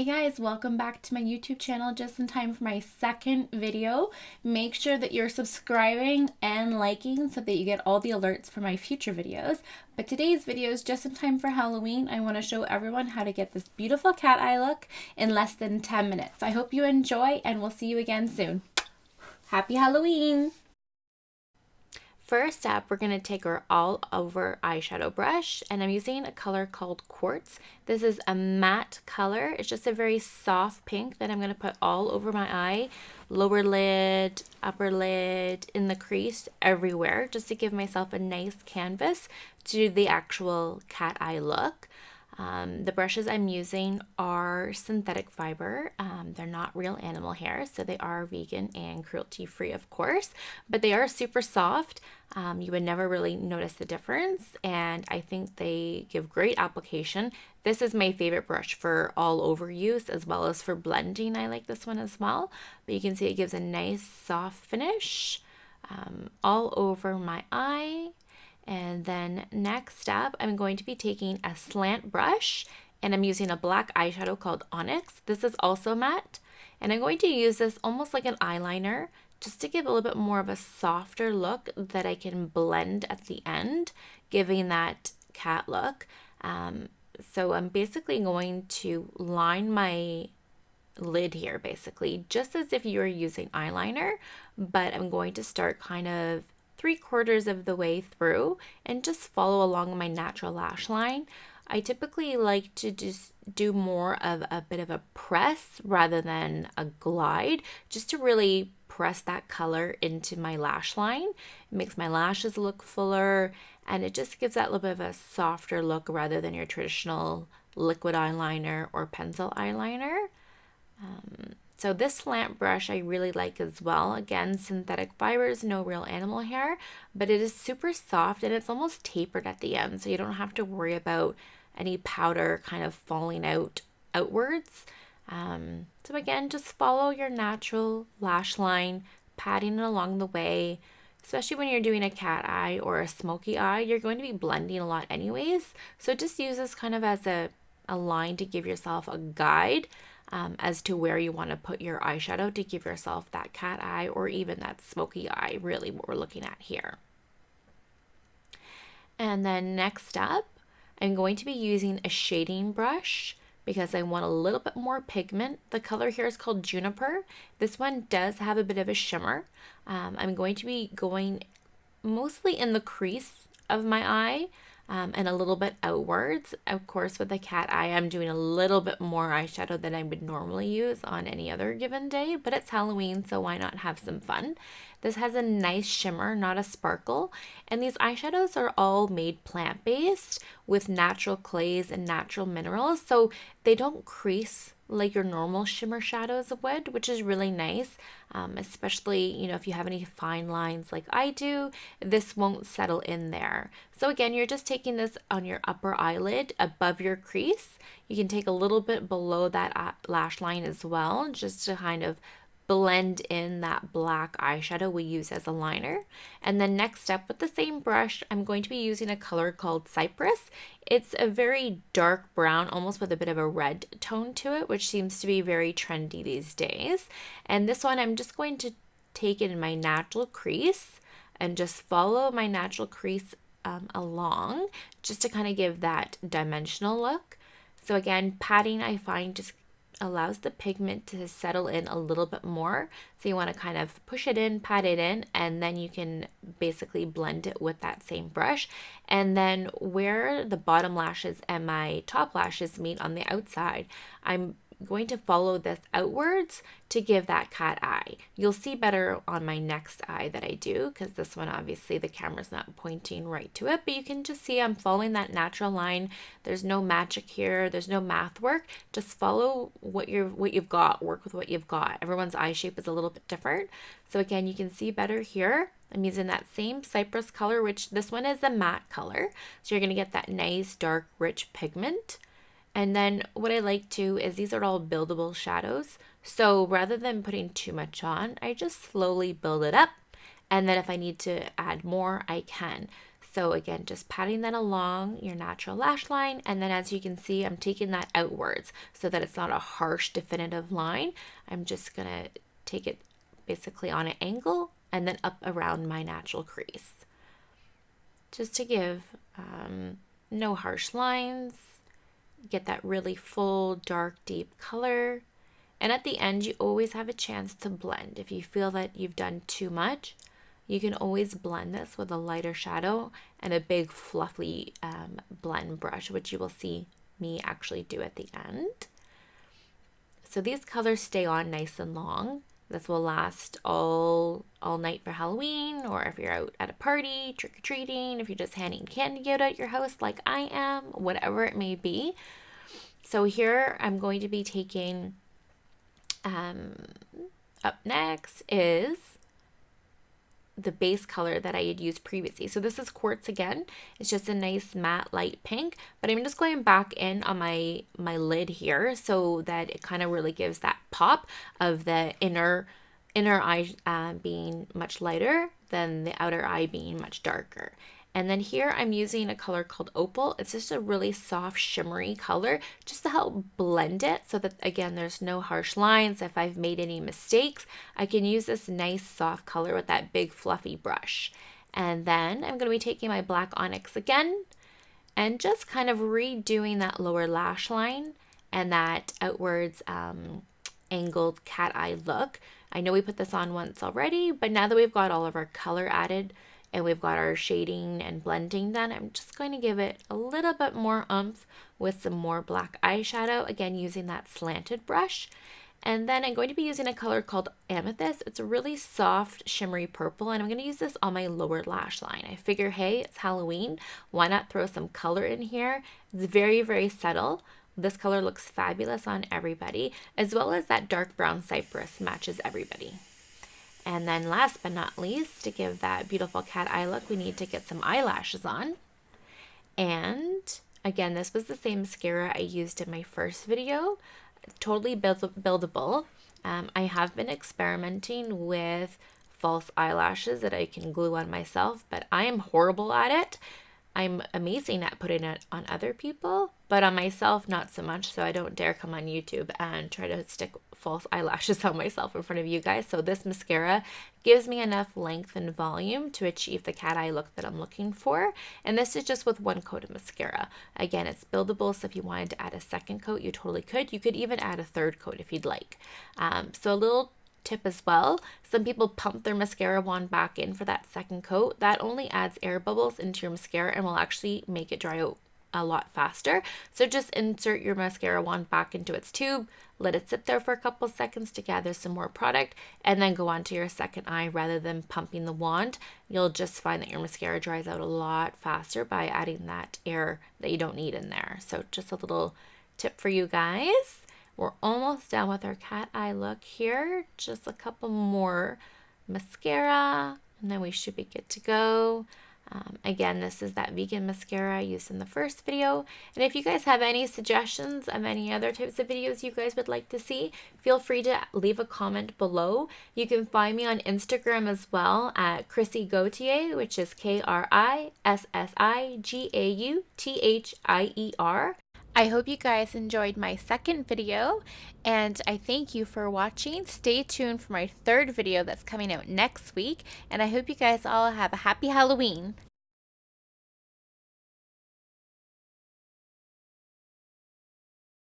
Hey guys, welcome back to my YouTube channel just in time for my second video. Make sure that you're subscribing and liking so that you get all the alerts for my future videos. But today's video is just in time for Halloween. I want to show everyone how to get this beautiful cat eye look in less than 10 minutes. I hope you enjoy and we'll see you again soon. Happy Halloween! First up, we're going to take our all over eyeshadow brush, and I'm using a color called Quartz. This is a matte color. It's just a very soft pink that I'm going to put all over my eye, lower lid, upper lid, in the crease, everywhere, just to give myself a nice canvas to do the actual cat eye look. The brushes I'm using are synthetic fiber. They're not real animal hair, so they are vegan and cruelty free, of course, but they are super soft. You would never really notice the difference, and I think they give great application. This is my favorite brush for all over use as well as for blending. I like this one as well, but you can see it gives a nice soft finish all over my eye. And then next up, I'm going to be taking a slant brush and I'm using a black eyeshadow called Onyx. This is also matte. And I'm going to use this almost like an eyeliner just to give a little bit more of a softer look that I can blend at the end, giving that cat look. So I'm basically going to line my lid here basically, just as if you were using eyeliner, but I'm going to start kind of 3/4 of the way through and just follow along my natural lash line. I typically like to just do more of a bit of a press rather than a glide, just to really press that color into my lash line. It makes my lashes look fuller and it just gives that little bit of a softer look rather than your traditional liquid eyeliner or pencil eyeliner. So this slant brush I really like as well. Again, synthetic fibers, no real animal hair, but it is super soft and it's almost tapered at the end, so you don't have to worry about any powder kind of falling outwards. So again, just follow your natural lash line, patting it along the way. Especially when you're doing a cat eye or a smoky eye, you're going to be blending a lot anyways. So just use this kind of as a line to give yourself a guide as to where you want to put your eyeshadow to give yourself that cat eye or even that smoky eye, really what we're looking at here. And then next up, I'm going to be using a shading brush because I want a little bit more pigment. The color here is called Juniper. This one does have a bit of a shimmer. I'm going to be going mostly in the crease of my eye and a little bit outwards. Of course, with the cat eye, I'm doing a little bit more eyeshadow than I would normally use on any other given day, but it's Halloween, so why not have some fun? This has a nice shimmer, not a sparkle, and these eyeshadows are all made plant-based with natural clays and natural minerals, so they don't crease like your normal shimmer shadows would, which is really nice, especially, you know, if you have any fine lines like I do, this won't settle in there. So again, you're just taking this on your upper eyelid above your crease. You can take a little bit below that lash line as well, just to kind of blend in that black eyeshadow we use as a liner. And then next up, with the same brush, I'm going to be using a color called Cypress. It's a very dark brown, almost with a bit of a red tone to it, which seems to be very trendy these days. And this one, I'm just going to take it in my natural crease and just follow my natural crease along, just to kind of give that dimensional look. So again, patting I find just allows the pigment to settle in a little bit more. So you want to kind of push it in, pat it in, and then you can basically blend it with that same brush. And then where the bottom lashes and my top lashes meet on the outside, I'm going to follow this outwards to give that cat eye. You'll see better on my next eye that I do, because this one obviously the camera's not pointing right to it, but you can just see I'm following that natural line. There's no magic here, there's no math work. Just follow what you've got, work with what you've got. Everyone's eye shape is a little bit different. So again, you can see better here. I'm using that same Cypress color, which this one is a matte color. So you're gonna get that nice dark rich pigment. And then what I like too is these are all buildable shadows. So rather than putting too much on, I just slowly build it up. And then if I need to add more, I can. So again, just patting that along your natural lash line. And then as you can see, I'm taking that outwards so that it's not a harsh, definitive line. I'm just gonna take it basically on an angle and then up around my natural crease. Just to give no harsh lines, get that really full, dark, deep color. And at the end, you always have a chance to blend. If you feel that you've done too much, you can always blend this with a lighter shadow and a big fluffy blend brush, which you will see me actually do at the end. So these colors stay on nice and long. This will last all night for Halloween, or if you're out at a party, trick-or-treating, if you're just handing candy out at your house like I am, whatever it may be. So here I'm going to be taking, up next is the base color that I had used previously. So this is Quartz again. It's just a nice matte light pink, but I'm just going back in on my lid here so that it kind of really gives that pop of the inner eye being much lighter than the outer eye being much darker. And then here I'm using a color called Opal. It's just a really soft shimmery color just to help blend it so that, again, there's no harsh lines. If I've made any mistakes, I can use this nice soft color with that big fluffy brush. And then I'm going to be taking my black onyx again and just kind of redoing that lower lash line and that outwards angled cat eye look. I know we put this on once already, but now that we've got all of our color added, and we've got our shading and blending done, I'm just going to give it a little bit more oomph with some more black eyeshadow, again using that slanted brush. And then I'm going to be using a color called Amethyst. It's a really soft shimmery purple, and I'm going to use this on my lower lash line. I figure, hey, it's Halloween, why not throw some color in here? It's very, very subtle. This color looks fabulous on everybody, as well as that dark brown cypress matches everybody. And then last but not least, to give that beautiful cat eye look, we need to get some eyelashes on. And again, this was the same mascara I used in my first video. Totally buildable. I have been experimenting with false eyelashes that I can glue on myself, but I am horrible at it. I'm amazing at putting it on other people, but on myself, not so much. So I don't dare come on YouTube and try to stick false eyelashes on myself in front of you guys. So this mascara gives me enough length and volume to achieve the cat eye look that I'm looking for. And this is just with one coat of mascara. Again, it's buildable, so if you wanted to add a second coat, you totally could. You could even add a third coat if you'd like. So a little tip as well, some people pump their mascara wand back in for that second coat. That only adds air bubbles into your mascara and will actually make it dry out a lot faster. So just insert your mascara wand back into its tube, let it sit there for a couple seconds to gather some more product, and then go on to your second eye rather than pumping the wand. You'll just find that your mascara dries out a lot faster by adding that air that you don't need in there. So just a little tip for you guys. We're almost done with our cat eye look here. Just a couple more mascara, and then we should be good to go. Again, this is that vegan mascara I used in the first video. And if you guys have any suggestions of any other types of videos you guys would like to see, feel free to leave a comment below. You can find me on Instagram as well at Chrissy Gauthier, which is KRISSIGAUTHIER. I hope you guys enjoyed my second video, and I thank you for watching. Stay tuned for my third video that's coming out next week, and I hope you guys all have a happy Halloween.